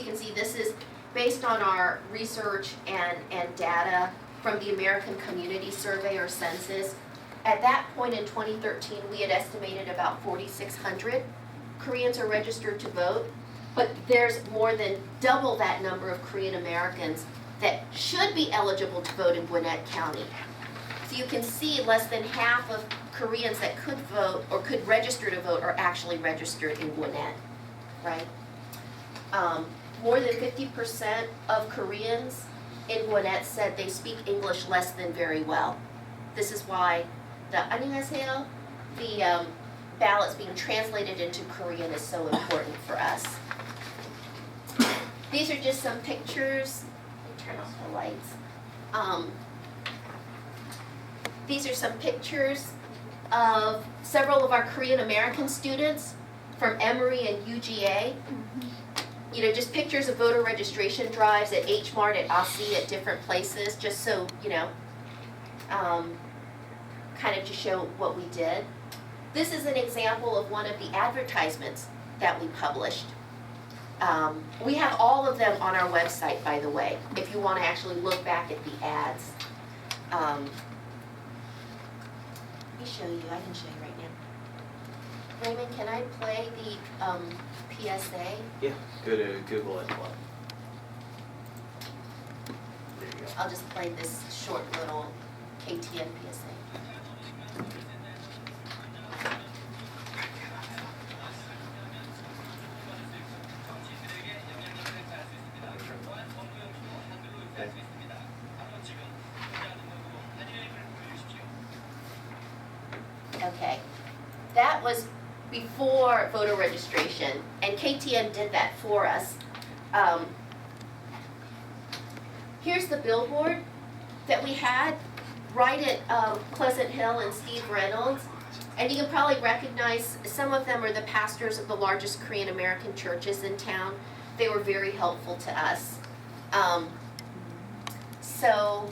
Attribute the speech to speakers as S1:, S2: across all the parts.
S1: can see this is based on our research and data from the American Community Survey or Census. At that point in 2013, we had estimated about 4,600 Koreans are registered to vote, but there's more than double that number of Korean Americans that should be eligible to vote in Gwinnett County. So you can see less than half of Koreans that could vote or could register to vote are actually registered in Gwinnett, right? More than 50% of Koreans in Gwinnett said they speak English less than very well. This is why the 안녕하세요, the ballots being translated into Korean is so important for us. These are just some pictures. Let me turn off the lights. These are some pictures of several of our Korean American students from Emory and UGA. You know, just pictures of voter registration drives at H Mart, at ASI, at different places, just so, you know, kind of to show what we did. This is an example of one of the advertisements that we published. We have all of them on our website, by the way, if you want to actually look back at the ads. Let me show you, I can show you right now. Raymond, can I play the PSA?
S2: Yeah, go to Google as well. There you go.
S1: I'll just play this short little KTN PSA. Okay, that was before voter registration, and KTN did that for us. Here's the billboard that we had right at Pleasant Hill and Steve Reynolds, and you can probably recognize some of them are the pastors of the largest Korean American churches in town. They were very helpful to us. So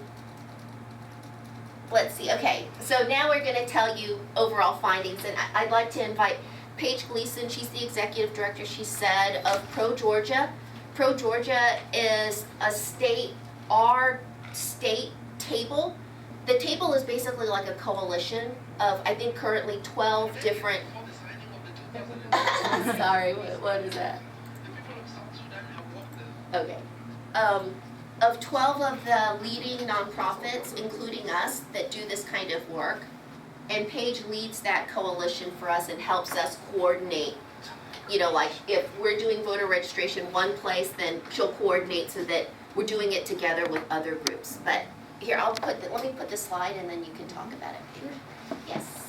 S1: let's see, okay, so now we're going to tell you overall findings, and I'd like to invite Paige Gleason. She's the executive director, she said, of Pro Georgia. Pro Georgia is a state, our state table. The table is basically like a coalition of, I think, currently 12 different, sorry, what is that? Okay. Of 12 of the leading nonprofits, including us, that do this kind of work. And Paige leads that coalition for us and helps us coordinate. You know, like if we're doing voter registration one place, then she'll coordinate so that we're doing it together with other groups. But here, let me put the slide and then you can talk about it. Sure. Yes.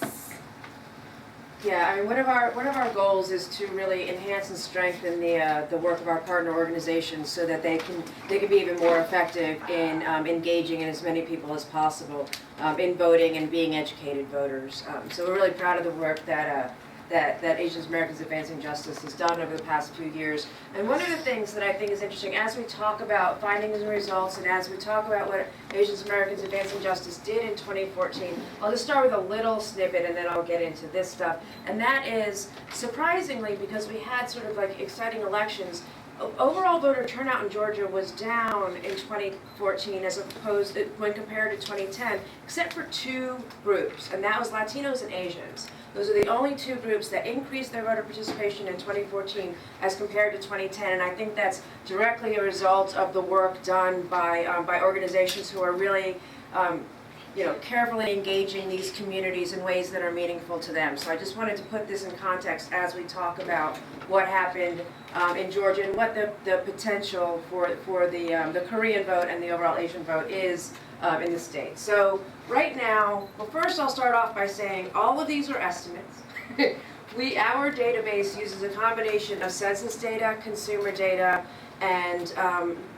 S3: Yeah, I mean, one of our goals is to really enhance and strengthen the work of our partner organizations so that they can be even more effective in engaging in as many people as possible in voting and being educated voters. So we're really proud of the work that Asian Americans Advancing Justice has done over the past few years. And one of the things that I think is interesting, as we talk about findings and results, and as we talk about what Asian Americans Advancing Justice did in 2014, I'll just start with a little snippet and then I'll get into this stuff. And that is, surprisingly, because we had sort of like exciting elections, overall voter turnout in Georgia was down in 2014 as opposed to, when compared to 2010, except for two groups, and that was Latinos and Asians. Those are the only two groups that increased their voter participation in 2014 as compared to 2010, and I think that's directly a result of the work done by organizations who are really carefully engaging these communities in ways that are meaningful to them. So I just wanted to put this in context as we talk about what happened in Georgia and what the potential for the Korean vote and the overall Asian vote is in the state. So right now, well, first I'll start off by saying all of these are estimates. Our database uses a combination of census data, consumer data, and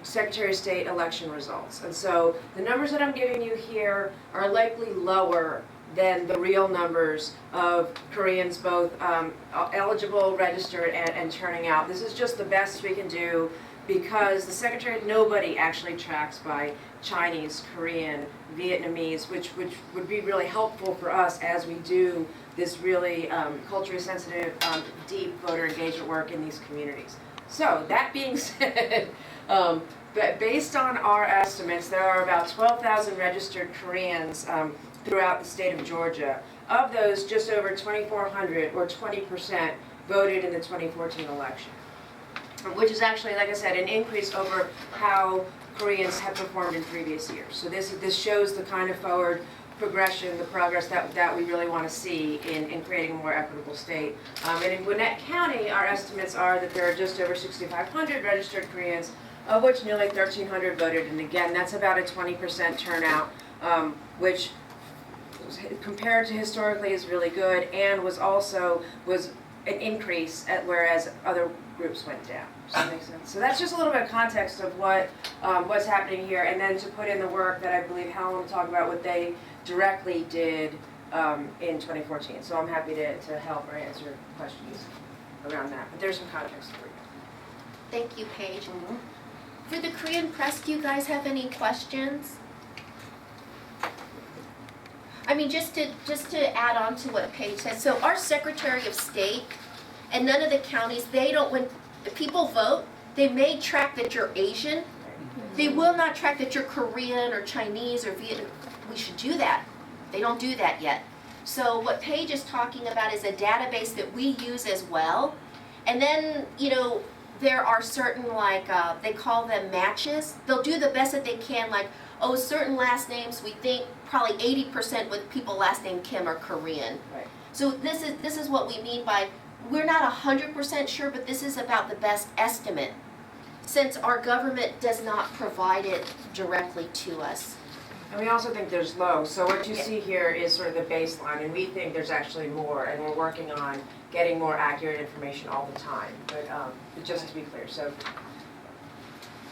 S3: Secretary of State election results. And so the numbers that I'm giving you here are likely lower than the real numbers of Koreans both eligible, registered, and turning out. This is just the best we can do because the Secretary, nobody actually tracks by Chinese, Korean, Vietnamese, which would be really helpful for us as we do this really culturally sensitive, deep voter engagement work in these communities. So that being said, but based on our estimates, there are about 12,000 registered Koreans throughout the state of Georgia. Of those, just over 2,400 or 20% voted in the 2014 election, which is actually, like I said, an increase over how Koreans have performed in previous years. So this shows the kind of forward progression, the progress that we really want to see in creating a more equitable state. And in Gwinnett County, our estimates are that there are just over 6,500 registered Koreans, of which nearly 1,300 voted. And again, that's about a 20% turnout, which compared to historically is really good, and was an increase whereas other groups went down. Does that make sense? So that's just a little bit of context of what's happening here, and then to put in the work that I believe Helen will talk about what they directly did in 2014. So I'm happy to help or answer questions around that. But there's some context for you.
S1: Thank you, Paige. For the Korean press, do you guys have any questions? I mean, just to add on to what Paige said, so our Secretary of State and none of the counties, when people vote, they may track that you're Asian. They will not track that you're Korean or Chinese or Vietnamese. We should do that. They don't do that yet. So what Paige is talking about is a database that we use as well. And then, there are certain, they call them matches. They'll do the best that they can, certain last names, we think probably 80% with people last name Kim are Korean.
S3: Right.
S1: So this is what we mean by, we're not 100% sure, but this is about the best estimate, since our government does not provide it directly to us.
S3: And we also think there's low. So what you see here is sort of the baseline, and we think there's actually more, and we're working on getting more accurate information all the time. But just to be clear, so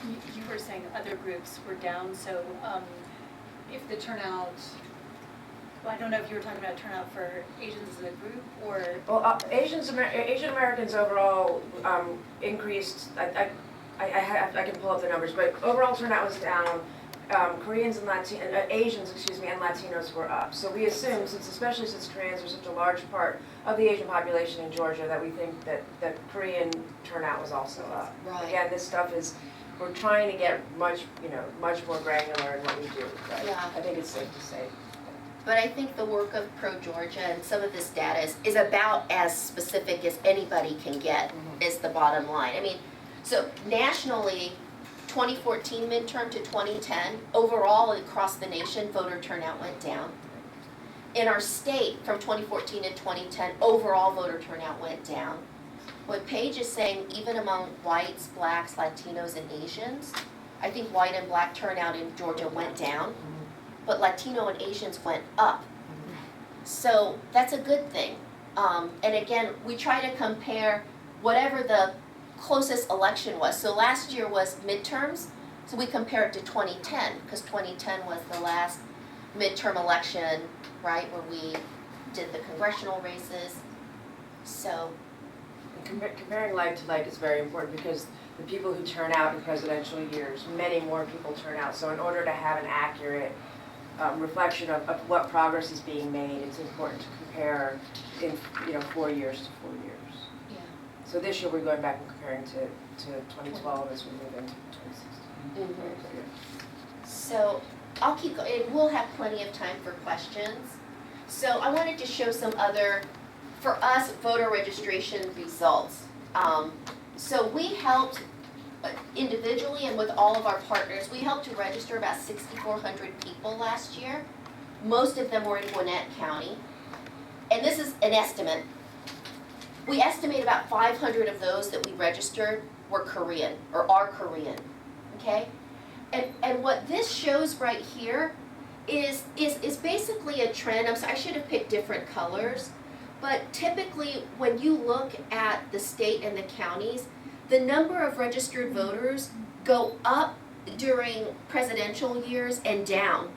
S4: you were saying other groups were down, so if the turnout, well, I don't know if you were talking about turnout for Asians as a group, or?
S3: Well, Asian Americans overall increased. I can pull up the numbers, but overall turnout was down. Koreans and Asians, and Latinos were up. So we assume, especially since Koreans are such a large part of the Asian population in Georgia, that we think that Korean turnout was also up.
S1: Right.
S3: Again, this stuff we're trying to get much more granular in what we do. But
S1: Yeah.
S3: I think it's safe to say.
S1: But I think the work of Pro Georgia and some of this data is about as specific as anybody can get, is the bottom line. I mean, so nationally, 2014 midterm to 2010, overall across the nation, voter turnout went down. In our state, from 2014 to 2010, overall voter turnout went down. What Paige is saying, even among whites, blacks, Latinos, and Asians, I think white and black turnout in Georgia went down, but Latino and Asians went up. So that's a good thing. And again, we try to compare whatever the closest election was. So last year was midterms, so we compare it to 2010, because 2010 was the last midterm election, right, where we did the congressional races. So
S3: Comparing like to like is very important, because the people who turn out in presidential years, many more people turn out. So in order to have an accurate reflection of what progress is being made, it's important to compare in 4 years to 4 years.
S1: yeah.
S3: So this year we're going back and comparing to 2012 as we move into 2016.
S1: So I'll keep going, and we'll have plenty of time for questions. So I wanted to show some other, for us, voter registration results. So we helped individually and with all of our partners, we helped to register about 6,400 people last year. Most of them were in Gwinnett County. And this is an estimate. We estimate about 500 of those that we registered were Korean, or are Korean, okay? And what this shows right here is basically a trend. I should have picked different colors, but typically when you look at the state and the counties, the number of registered voters go up during presidential years and down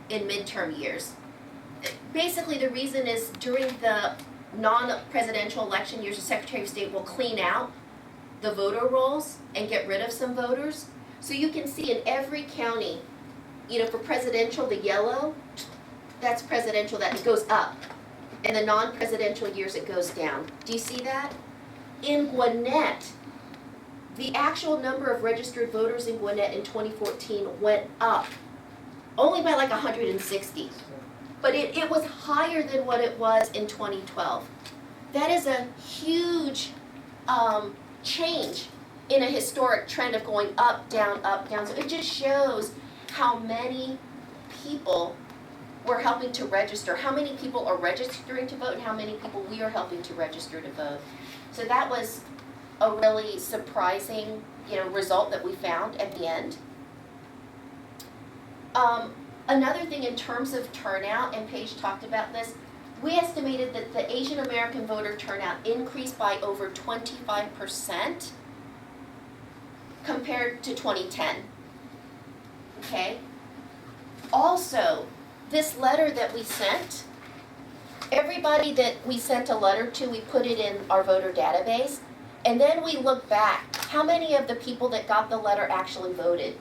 S1: in midterm years. Basically, the reason is during the non-presidential election years, the Secretary of State will clean out the voter rolls and get rid of some voters. So you can see in every county, for presidential, the yellow, that's presidential, that it goes up. In the non-presidential years, it goes down. Do you see that? In Gwinnett, the actual number of registered voters in Gwinnett in 2014 went up, only by like 160. But it was higher than what it was in 2012. That is a huge change in a historic trend of going up, down, up, down. So it just shows how many people we're helping to register, how many people are registering to vote, and how many people we are helping to register to vote. So that was a really surprising, result that we found at the end. Another thing in terms of turnout, and Paige talked about this, we estimated that the Asian American voter turnout increased by over 25% compared to 2010. Okay? Also, this letter that we sent, everybody that we sent a letter to, we put it in our voter database, and then we look back, how many of the people that got the letter actually voted?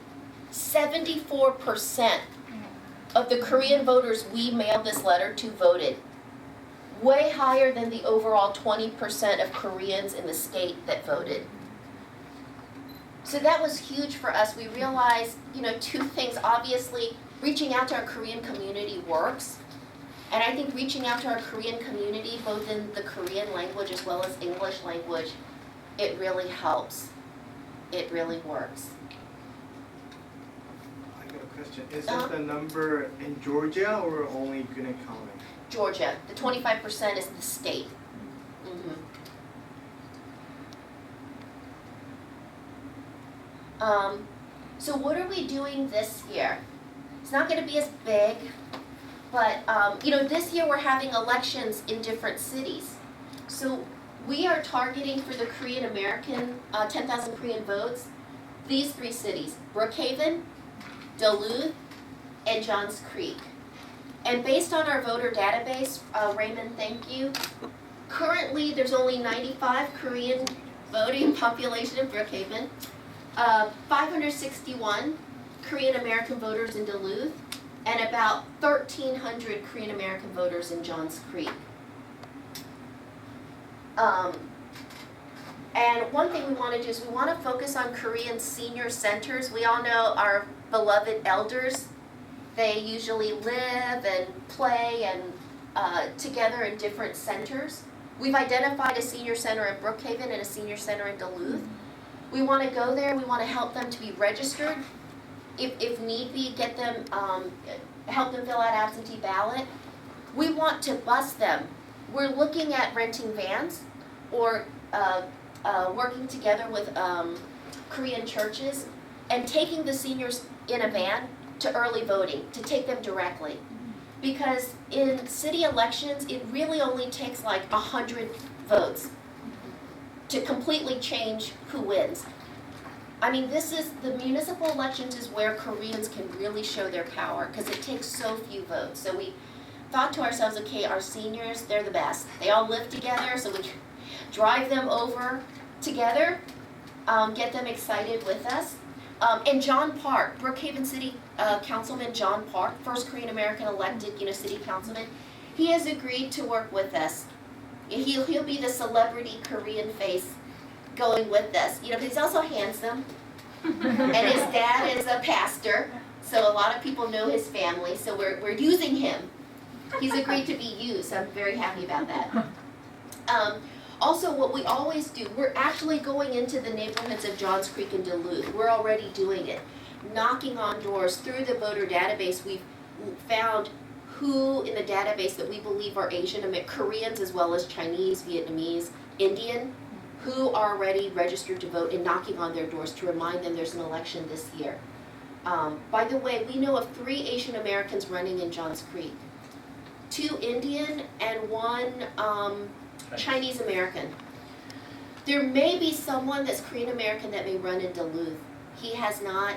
S1: 74% of the Korean voters we mailed this letter to voted. Way higher than the overall 20% of Koreans in the state that voted. So that was huge for us. We realized, two things. Obviously, reaching out to our Korean community works. And I think reaching out to our Korean community, both in the Korean language as well as English language, it really helps. It really works.
S5: I got a question. Is this the number in Georgia or only Gwinnett County?
S1: Georgia, the 25% is the state. So what are we doing this year? It's not going to be as big, but this year we're having elections in different cities. So we are targeting for the Korean American 10,000 Korean votes, these three cities: Brookhaven, Duluth, and Johns Creek. And based on our voter database, Raymond, thank you. Currently, there's only 95 Korean voting population in Brookhaven, 561 Korean American voters in Duluth, and about 1,300 Korean American voters in Johns Creek. And one thing we want to do is we want to focus on Korean senior centers. We all know our beloved elders. They usually live and play and together in different centers. We've identified a senior center in Brookhaven and a senior center in Duluth. We want to go there. We want to help them to be registered. If need be, get them, help them fill out absentee ballot. We want to bus them. We're looking at renting vans or working together with Korean churches and taking the seniors in a van to early voting, to take them directly. Because in city elections, it really only takes like 100 votes to completely change who wins. I mean, the municipal elections is where Koreans can really show their power because it takes so few votes. So we thought to ourselves, okay, our seniors, they're the best. They all live together, so we drive them over together, get them excited with us. And John Park, Brookhaven City Councilman John Park, first Korean American elected, city councilman, he has agreed to work with us. He'll be the celebrity Korean face going with us. Because he's also handsome, and his dad is a pastor, so a lot of people know his family. So we're using him. He's agreed to be used. So I'm very happy about that. Also, what we always do, we're actually going into the neighborhoods of Johns Creek and Duluth. We're already doing it. Knocking on doors. Through the voter database, we've found who in the database that we believe are Asian, Koreans as well as Chinese, Vietnamese, Indian, who are already registered to vote and knocking on their doors to remind them there's an election this year. By the way, we know of 3 Asian Americans running in Johns Creek. 2 Indian and 1 Chinese American. There may be someone that's Korean American that may run in Duluth. He has not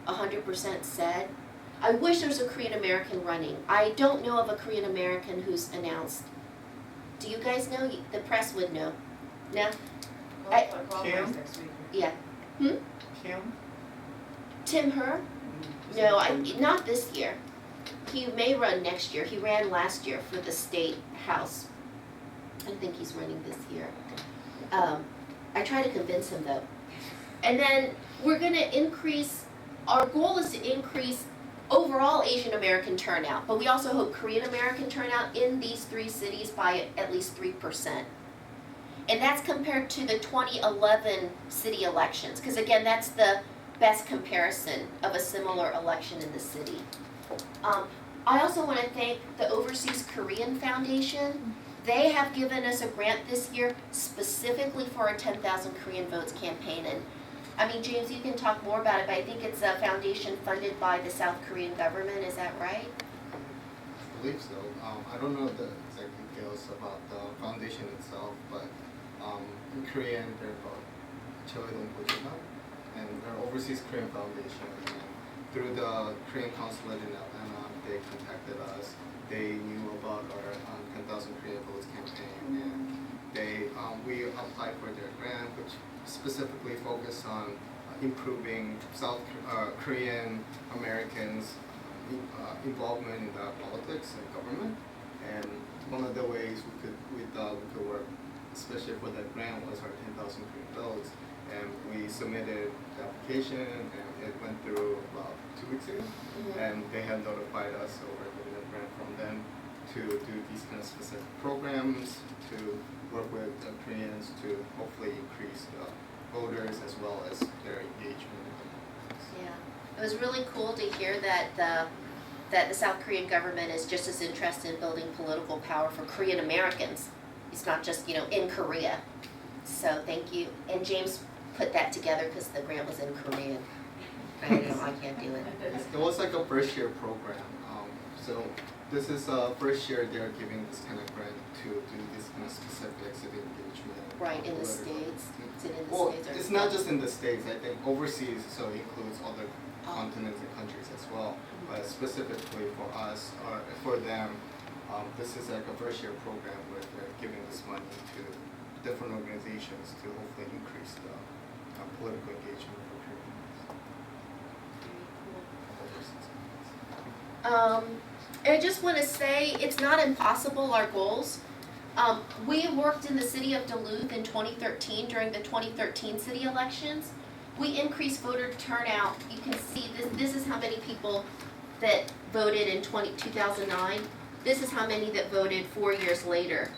S1: 100% said. I wish there was a Korean American running. I don't know of a Korean American who's announced. Do you guys know? The press would know. No?
S5: Kim?
S1: Yeah.
S5: Kim?
S1: Tim Her? No, not this year. He may run next year. He ran last year for the state house. I think he's running this year. I try to convince him though. And then we're gonna increase, our goal is to increase overall Asian American turnout, but we also hope Korean American turnout in these 3 cities by at least 3%. And that's compared to the 2011 city elections, because again, that's the best comparison of a similar election in the city. I also want to thank the Overseas Korean Foundation. They have given us a grant this year specifically for our 10,000 Korean Votes campaign. And I mean, James, you can talk more about it, but I think it's a foundation funded by the South Korean government, is that right?
S6: I believe so. I don't know the exact details about the foundation itself, but in Korean they're called 동포재단, and they're Overseas Korean Foundation. And through the Korean consulate in Atlanta, they contacted us. They knew about our 10,000 Korean Votes campaign, and we applied for their grant, which specifically focused on improving South Korean Americans' involvement in the politics and government. And one of the ways we thought we could work, especially for that grant, was our 10,000 Korean Votes. And we submitted the application, and it went through about 2 weeks ago. And they had notified us, so we're getting a grant from them to do these kind of specific programs, to work with the Koreans to hopefully increase the voters as well as their engagement in the politics.
S1: Yeah, it was really cool to hear that the South Korean government is just as interested in building political power for Korean Americans. It's not just, in Korea. So thank you. And James put that together because the grant was in Korean. I can't do it.
S6: It was like a first year program. So this is first year they're giving this kind of grant to do this kind of specific civic engagement.
S1: Right, in the
S6: political-
S1: States? Is it in the
S6: Well,
S1: States or?
S6: it's not just in the States. I think overseas, so it includes other continents and countries as well. But specifically for us, or for them, this is like a first year program where they're giving this money to different organizations to hopefully increase the political engagement for Koreans.
S1: And I just want to say, it's not impossible, our goals. We worked in the city of Duluth in 2013 during the 2013 city elections. We increased voter turnout. You can see this is how many people that voted in 2009. This is how many that voted 4 years later.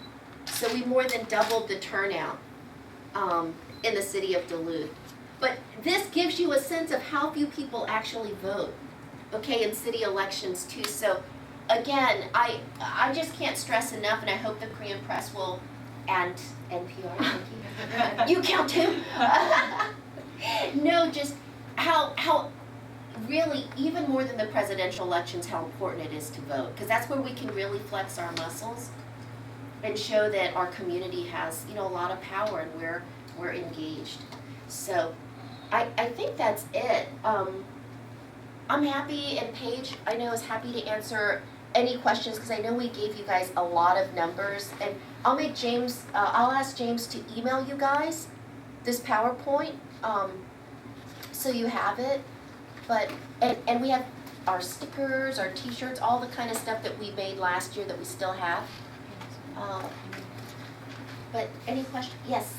S1: So we more than doubled the turnout in the city of Duluth. But this gives you a sense of how few people actually vote, okay, in city elections too. So again, I just can't stress enough, and I hope the Korean press will, and NPR, thank you. You count too? No, just how really, even more than the presidential elections, how important it is to vote. Because that's where we can really flex our muscles and show that our community has, a lot of power and we're engaged. So I think that's it. I'm happy, and Paige, I know, is happy to answer any questions, because I know we gave you guys a lot of numbers, and I'll ask James to email you guys this PowerPoint, so you have it. But, and we have our stickers, our t-shirts, all the kind of stuff that we made last year that we still have. But any questions? Yes?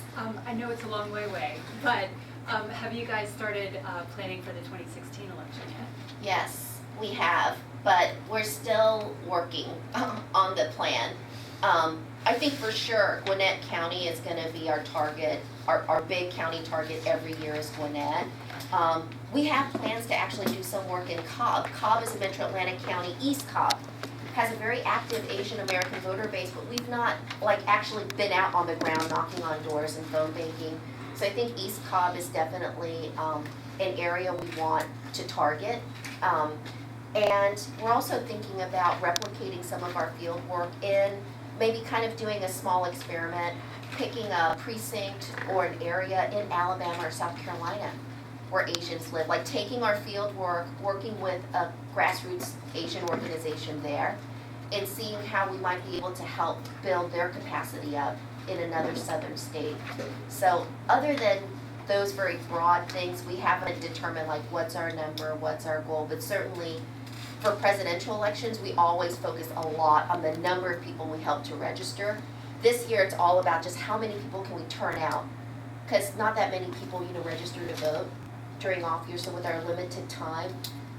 S4: I know it's a long way away, but have you guys started planning for the 2016 election yet?
S1: Yes, we have, but we're still working on the plan. I think for sure Gwinnett County is going to be our target, our big county target every year is Gwinnett. We have plans to actually do some work in Cobb. Cobb is a Metro Atlantic County. East Cobb has a very active Asian American voter base, but we've not actually been out on the ground knocking on doors and phone banking. So I think East Cobb is definitely an area we want to target. And we're also thinking about replicating some of our field work in maybe kind of doing a small experiment, picking a precinct or an area in Alabama or South Carolina where Asians live, like taking our field work, working with a grassroots Asian organization there, and seeing how we might be able to help build their capacity up in another southern state. So other than those very broad things, we haven't determined what's our number, what's our goal, but certainly for presidential elections, we always focus a lot on the number of people we help to register. This year, it's all about just how many people can we turn out, because not that many people, register to vote during off year, so with our limited time,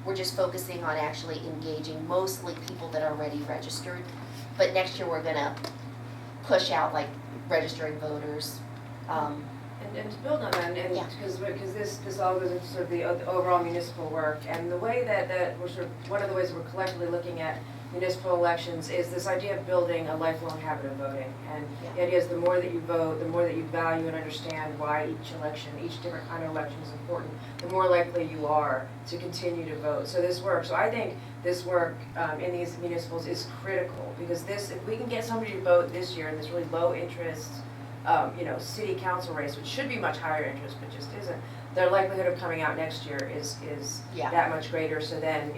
S1: we're just focusing on actually engaging mostly people that are already registered. But next year, we're gonna push out like registering voters.
S3: And to build on that, and
S1: Yeah.
S3: because this all goes into sort of the overall municipal work, and the way that we're sort of, one of the ways we're collectively looking at municipal elections is this idea of building a lifelong habit of voting. And the idea is the more that you vote, the more that you value and understand why each election, each different kind of election is important, the more likely you are to continue to vote. So this work, so I think this work in these municipals is critical, because this, if we can get somebody to vote this year in this really low interest city council race, which should be much higher interest, but just isn't, their likelihood of coming out next year is
S1: Yeah.
S3: that much greater. So then,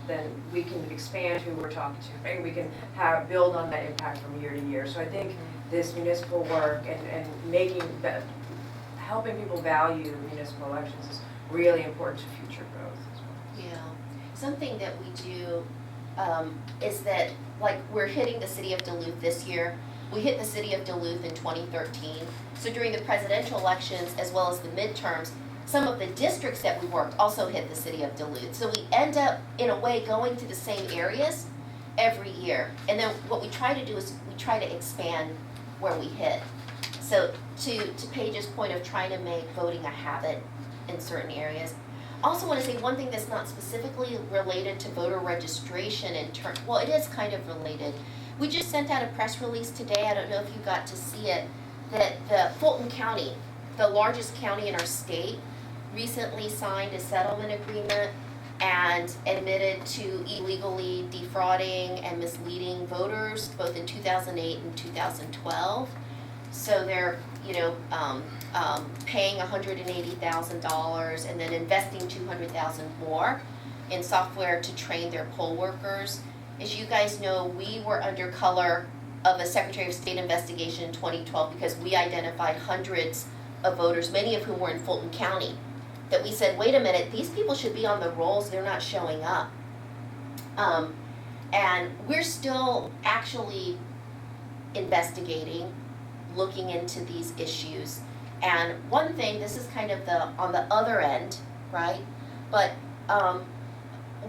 S3: then we can expand who we're talking to, and we can build on that impact from year to year. So I think this municipal work and helping people value municipal elections is really important to future growth as well.
S1: Yeah, something that we do is that, like, we're hitting the city of Duluth this year. We hit the city of Duluth in 2013. So during the presidential elections as well as the midterms, some of the districts that we worked also hit the city of Duluth. So we end up, in a way, going to the same areas every year. And then what we try to do is we try to expand where we hit. So to Paige's point of trying to make voting a habit in certain areas. Also want to say one thing that's not specifically related to voter registration well, it is kind of related. We just sent out a press release today, I don't know if you got to see it, that the Fulton County, the largest county in our state, recently signed a settlement agreement and admitted to illegally defrauding and misleading voters both in 2008 and 2012. So they're, paying $180,000 and then investing $200,000 more in software to train their poll workers. As you guys know, we were under color of a Secretary of State investigation in 2012 because we identified hundreds of voters, many of whom were in Fulton County, that we said, wait a minute, these people should be on the rolls, they're not showing up. And we're still actually investigating, looking into these issues. And one thing, this is kind of on the other end, right? But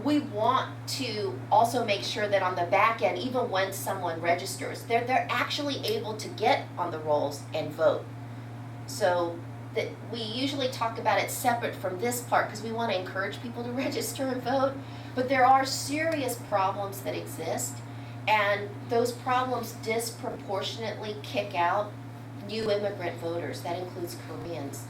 S1: we want to also make sure that on the back end, even when someone registers, they're actually able to get on the rolls and vote. So that we usually talk about it separate from this part because we want to encourage people to register and vote. But there are serious problems that exist, and those problems disproportionately kick out new immigrant voters. That includes Koreans,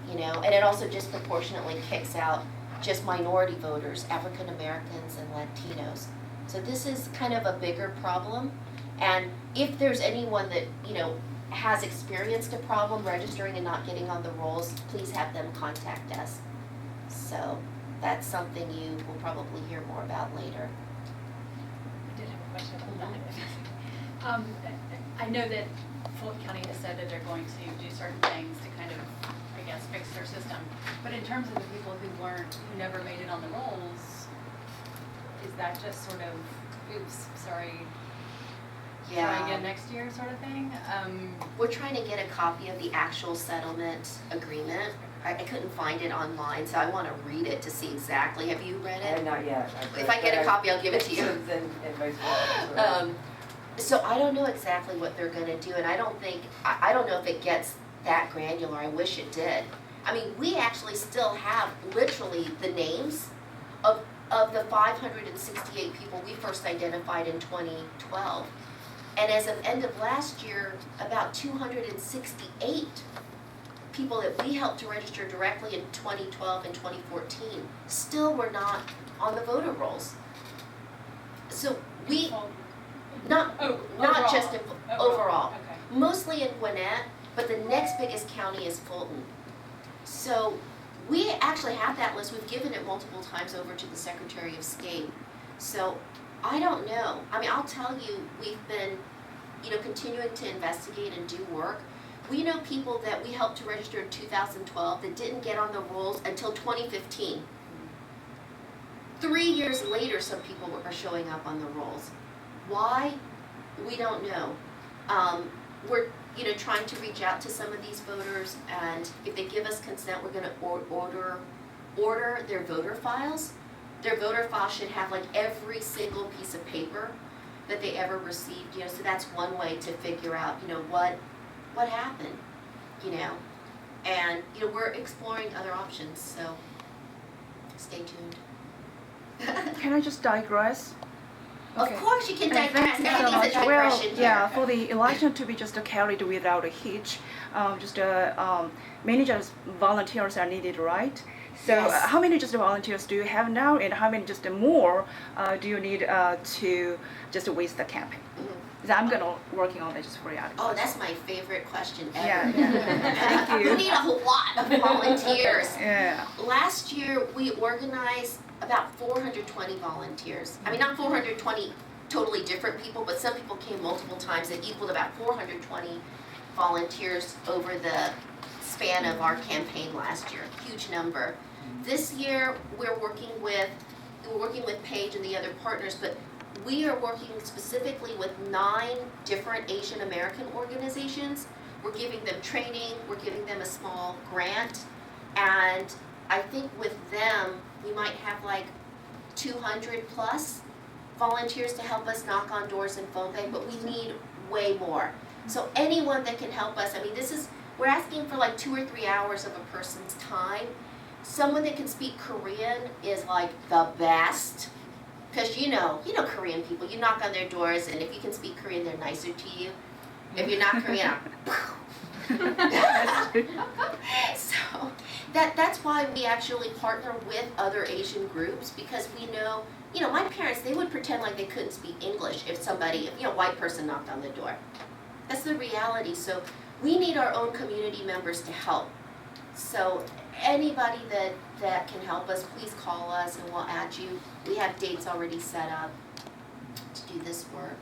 S1: and it also disproportionately kicks out just minority voters, African Americans and Latinos. So this is kind of a bigger problem. And if there's anyone that, has experienced a problem registering and not getting on the rolls, please have them contact us. So that's something you will probably hear more about later.
S4: I did have a question about that. I know that Fulton County has said that they're going to do certain things to kind of, I guess, fix their system. But in terms of the people who never made it on the rolls, is that just sort of, oops, sorry, try again next year sort of thing?
S1: We're trying to get a copy of the actual settlement agreement. I couldn't find it online, so I want to read it to see exactly. Have you read it?
S3: Not yet.
S1: If I get a copy, I'll give it to you. So I don't know exactly what they're going to do, and I don't know if it gets that granular. I wish it did. I mean, we actually still have literally the names of the 568 people we first identified in 2012. And as of end of last year, about 268 people that we helped to register directly in 2012 and 2014 still were not on the voter rolls. So we, not just in, overall.
S4: Okay.
S1: Mostly in Gwinnett, but the next biggest county is Fulton. So we actually have that list. We've given it multiple times over to the Secretary of State. So I don't know. I mean, I'll tell you, we've been, continuing to investigate and do work. We know people that we helped to register in 2012 that didn't get on the rolls until 2015. 3 years later, some people are showing up on the rolls. Why? We don't know. you know, trying to reach out to some of these voters, and if they give us consent, we're gonna order their voter files. Their voter file should have like every single piece of paper that they ever received, you know, so that's one way to figure out, you know, what happened, you know? And, you know, we're exploring other options, so stay tuned.
S7: Can I just digress?
S1: Of course you can digress,
S7: Thank you so
S1: everything's a
S7: much.
S1: digression
S7: Well,
S1: here.
S7: yeah, for the election to be just carried without a hitch, many just volunteers are needed, right? So
S1: Yes.
S7: how many just volunteers do you have now, and how many just more do you need to just with the campaign?
S1: Mhm.
S7: 'Cause I'm gonna working on it just for you.
S1: Oh, that's my favorite question ever.
S7: Yeah, yeah. Thank you.
S1: We need a whole lot of volunteers.
S7: Yeah.
S1: Last year, we organized about 420 volunteers. I mean, not 420 totally different people, but some people came multiple times. It equaled about 420 volunteers over the span of our campaign last year. Huge number. This year, we're working with Paige and the other partners, but we are working specifically with 9 different Asian American organizations. We're giving them training, we're giving them a small grant, and I think with them, we might have like 200 plus volunteers to help us knock on doors and phone bank, but we need way more. So anyone that can help us, I mean, we're asking for like 2 or 3 hours of a person's time. Someone that can speak Korean is like the best. Because you know Korean people, you knock on their doors, and if you can speak Korean, they're nicer to you. If you're not Korean, so that's why we actually partner with other Asian groups, because we know, you know, my parents, they would pretend like they couldn't speak English if somebody, you know, white person knocked on the door. That's the reality. So we need our own community members to help. So anybody that can help us, please call us and we'll add you. We have dates already set up to do this work.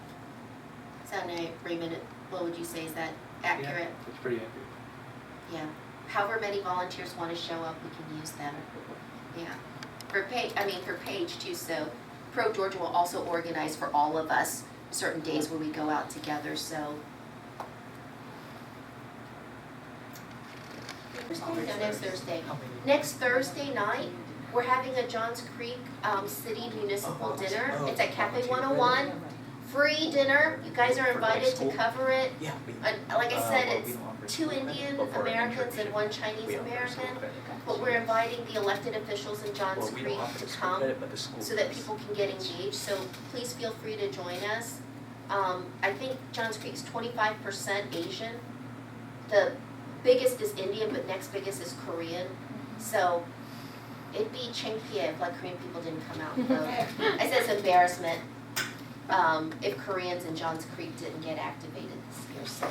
S1: Is that Raymond, what would you say, is that accurate?
S2: Yeah, it's pretty accurate.
S1: Yeah. However many volunteers want to show up, we can use them. Yeah. For Paige too, so Pro Georgia will also organize for all of us certain days where we go out together, so. No, next Thursday. Next Thursday night, we're having a Johns Creek City Municipal Dinner. It's at Cafe 101. Free dinner. You guys are invited to cover it.
S2: Yeah.
S1: Like I said, it's 2 Indian Americans and 1 Chinese American. But we're inviting the elected officials in Johns Creek to come so that people can get engaged. So please feel free to join us. I think Johns Creek's 25% Asian. The biggest is Indian, but next biggest is Korean. So it'd be 창피해 if like Korean people didn't come out and vote. I said it's embarrassment if Koreans in Johns Creek didn't get activated this year. So